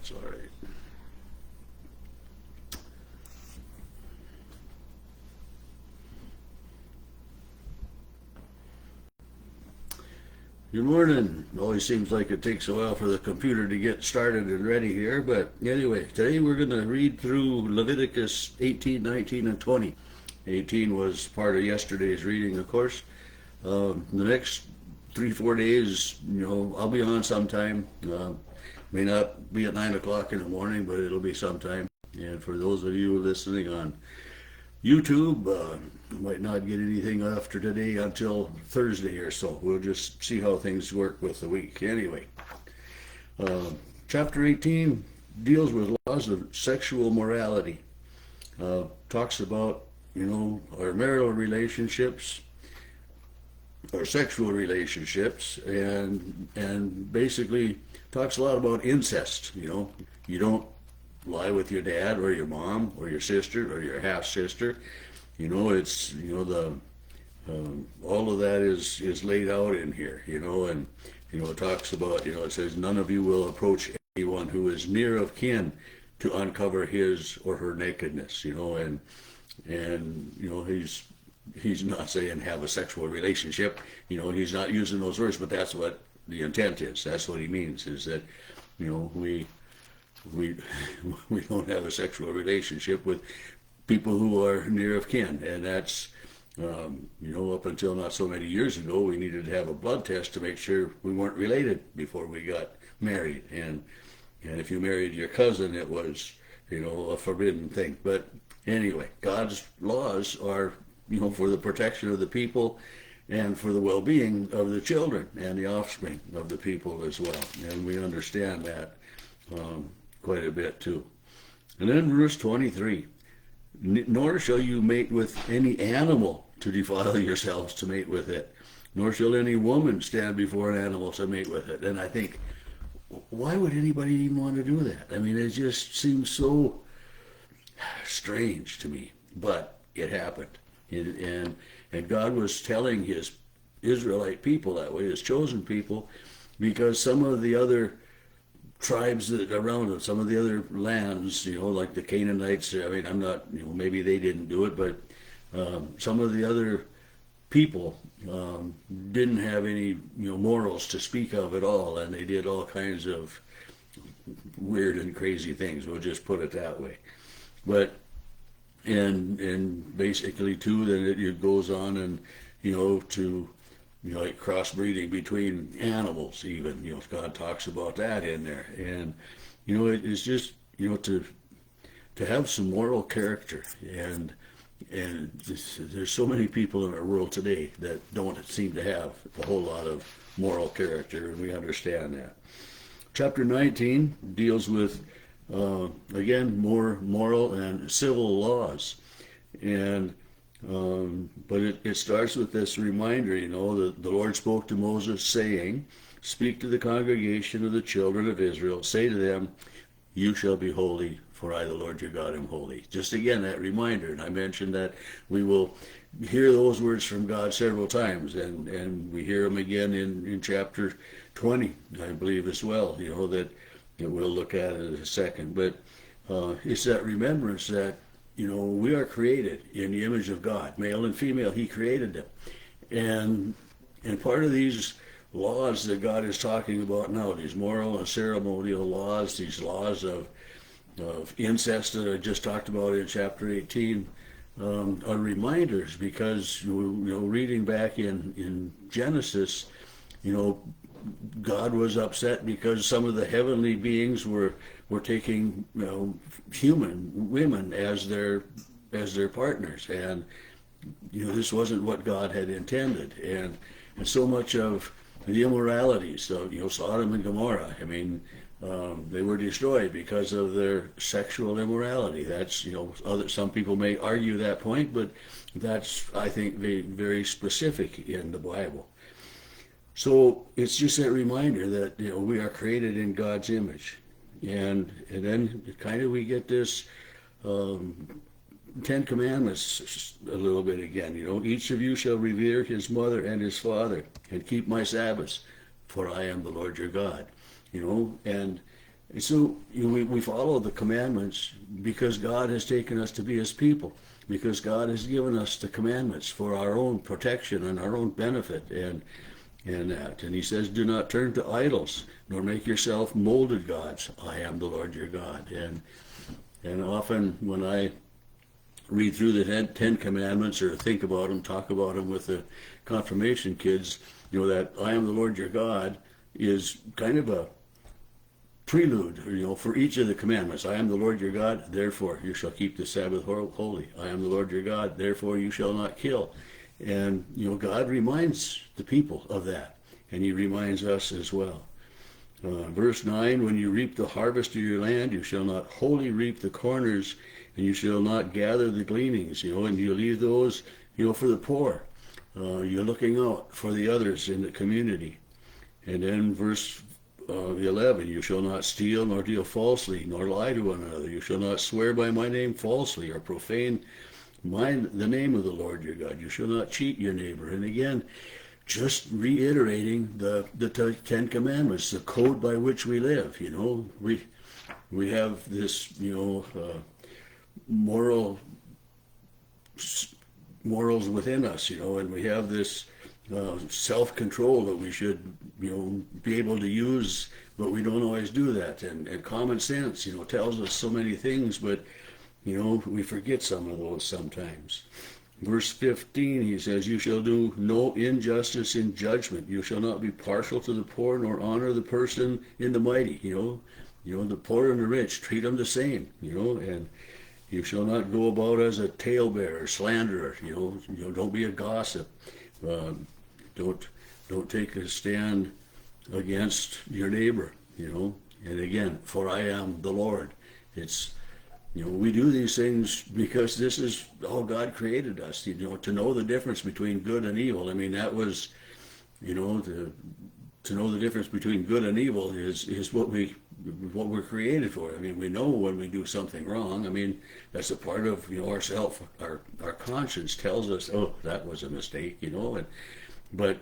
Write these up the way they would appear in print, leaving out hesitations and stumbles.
That's all right. Good morning. Always seems like it takes a while for the computer to get started and ready here, but anyway, today we're going to read through Leviticus 18, 19, and 20. 18 was part of yesterday's reading, of course. The next 3-4 days, I'll be on sometime. May not be at 9 o'clock in the morning, but it'll be sometime. And for those of you listening on YouTube, might not get anything after today until Thursday or so. We'll just see how things work with the week. Anyway, chapter 18 deals with laws of sexual morality. Talks about, our marital relationships, our sexual relationships, and basically talks a lot about incest. You don't lie with your dad or your mom or your sister or your half sister. It's all of that is laid out in here. And it talks about, it says none of you will approach anyone who is near of kin to uncover his or her nakedness. And he's not saying have a sexual relationship. He's not using those words, but that's what the intent is. That's what he means, is that we don't have a sexual relationship with people who are near of kin. And that's, up until not so many years ago, we needed to have a blood test to make sure we weren't related before we got married. And if you married your cousin, it was, a forbidden thing. But anyway, God's laws are, for the protection of the people and for the well-being of the children and the offspring of the people as well. And we understand that quite a bit too. And then verse 23, nor shall you mate with any animal to defile yourselves to mate with it, nor shall any woman stand before an animal to mate with it. And I think, why would anybody even want to do that? I mean, it just seems so strange to me, but it happened. And God was telling his Israelite people that way, his chosen people, because some of the other tribes that around it, some of the other lands, like the Canaanites, I'm not, maybe they didn't do it, but some of the other people didn't have any, morals to speak of at all, and they did all kinds of weird and crazy things. We'll just put it that way. But and basically too, then it goes on and to like crossbreeding between animals, even God talks about that in there. And it's just to have some moral character. And there's so many people in our world today that don't seem to have a whole lot of moral character, and we understand that. Chapter 19 deals with again, more moral and civil laws. And but it starts with this reminder, that the Lord spoke to Moses saying, speak to the congregation of the children of Israel, say to them, you shall be holy, for I, the Lord your God, am holy. Just again, that reminder. And I mentioned that we will hear those words from God several times, and we hear them again in chapter 20, I believe, as well, that we'll look at it in a second. But it's that remembrance that, we are created in the image of God, male and female. He created them. And part of these laws that God is talking about now, these moral and ceremonial laws, these laws of incest that I just talked about in chapter 18, are reminders, because, reading back in Genesis, God was upset because some of the heavenly beings were taking human women as their partners, and this wasn't what God had intended. And so much of the immoralities of Sodom and Gomorrah, they were destroyed because of their sexual immorality. That's some people may argue that point, but that's, I think, very, very specific in the Bible. So it's just that reminder that we are created in God's image, and then kind of we get this Ten Commandments a little bit again. Each of you shall revere his mother and his father, and keep my Sabbaths, for I am the Lord your God. And And so we follow the commandments because God has taken us to be his people, because God has given us the commandments for our own protection and our own benefit. And that. And he says, do not turn to idols, nor make yourself molded gods. I am the Lord your God. And often when I read through the Ten Commandments or think about them, talk about them with the confirmation kids, that I am the Lord your God is kind of a prelude, for each of the commandments. I am the Lord your God, therefore you shall keep the Sabbath holy. I am the Lord your God, therefore you shall not kill. And, God reminds the people of that, and he reminds us as well. Verse 9, when you reap the harvest of your land, you shall not wholly reap the corners, and you shall not gather the gleanings, and you leave those, for the poor. You're looking out for the others in the community. And then verse 11, you shall not steal, nor deal falsely, nor lie to one another. You shall not swear by my name falsely, or profane the name of the Lord your God. You shall not cheat your neighbor. And again, just reiterating the Ten Commandments, the code by which we live. We have this, morals within us, and we have this self-control that we should, be able to use, but we don't always do that. And common sense, tells us so many things, but, we forget some of those sometimes. Verse 15, he says, you shall do no injustice in judgment. You shall not be partial to the poor, nor honor the person in the mighty. The poor and the rich, treat them the same, and you shall not go about as a talebearer, slanderer, don't be a gossip. Don't take a stand against your neighbor, and again, for I am the Lord. It's, we do these things because this is how God created us, to know the difference between good and evil. I mean, that was, to know the difference between good and evil is what we're created for. I mean, we know when we do something wrong. I mean, that's a part of, our conscience tells us, oh, that was a mistake, but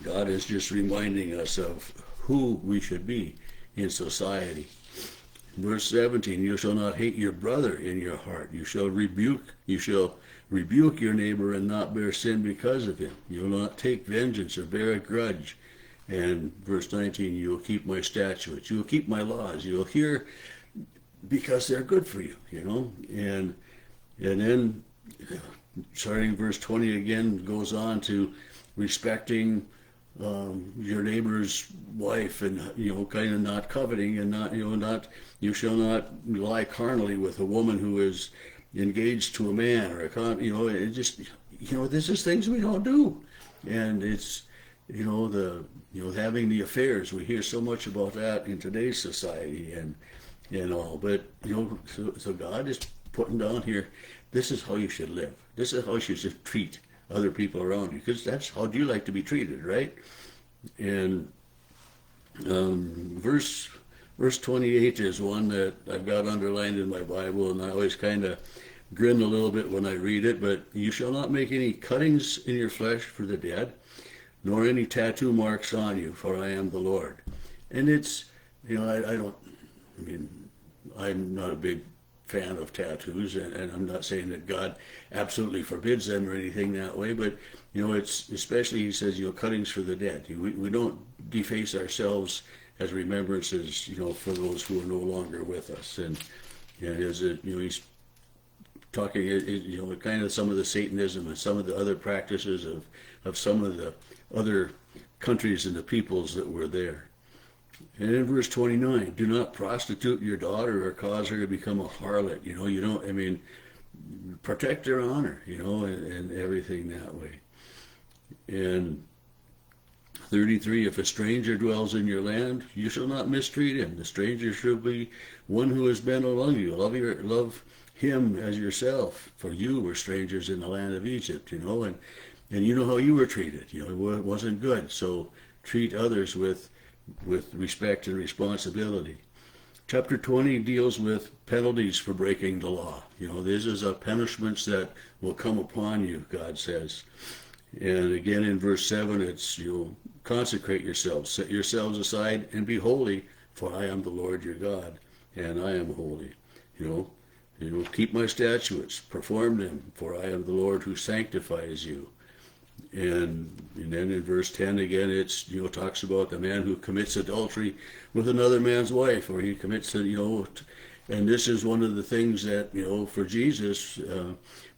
God is just reminding us of who we should be in society. Verse 17, you shall not hate your brother in your heart. You shall rebuke your neighbor and not bear sin because of him. You will not take vengeance or bear a grudge. And verse 19, you will keep my statutes. You will keep my laws. You will hear because they're good for you, And then starting verse 20 again goes on to respecting your neighbor's wife, and kind of not coveting, and not you shall not lie carnally with a woman who is engaged to a man, or it just this is things we don't do, and it's having the affairs. We hear so much about that in today's society and all, but so God is putting down here, this is how you should live. This is how you should treat other people around you, because that's how you like to be treated, right? And verse 28 is one that I've got underlined in my Bible, and I always kind of grin a little bit when I read it. But you shall not make any cuttings in your flesh for the dead, nor any tattoo marks on you, for I am the Lord. And it's, I'm not a big fan of tattoos, and I'm not saying that God absolutely forbids them or anything that way, but it's especially, he says, cuttings for the dead. We don't deface ourselves as remembrances, for those who are no longer with us. And as he's talking, kind of some of the Satanism and some of the other practices of some of the other countries and the peoples that were there. And in verse 29, do not prostitute your daughter or cause her to become a harlot. Protect their honor, and everything that way. And 33, if a stranger dwells in your land, you shall not mistreat him. The stranger shall be one who has been among you. Love him as yourself, for you were strangers in the land of Egypt, and you know how you were treated. It wasn't good. So treat others with respect and responsibility. Chapter 20 deals with penalties for breaking the law. This is a punishments that will come upon you, God says. And again in verse 7, it's, consecrate yourselves, set yourselves aside and be holy, for I am the Lord your God, and I am holy. Keep my statutes, perform them, for I am the Lord who sanctifies you. And then in verse 10 again, it's, talks about the man who commits adultery with another man's wife, or he commits, and this is one of the things that, for Jesus,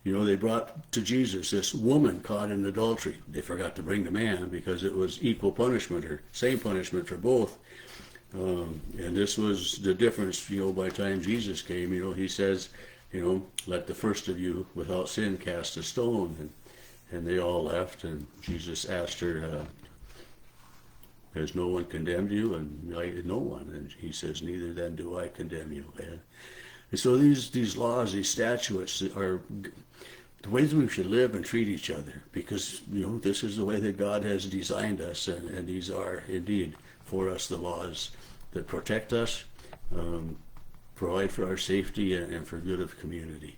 they brought to Jesus this woman caught in adultery. They forgot to bring the man because it was equal punishment or same punishment for both. And this was the difference, by the time Jesus came, he says, let the first of you without sin cast a stone. And they all left, and Jesus asked her, has no one condemned you? And no one. And he says, neither then do I condemn you. And so these laws, these statutes are the ways we should live and treat each other, because, this is the way that God has designed us, and these are indeed for us the laws that protect us, provide for our safety and for good of community.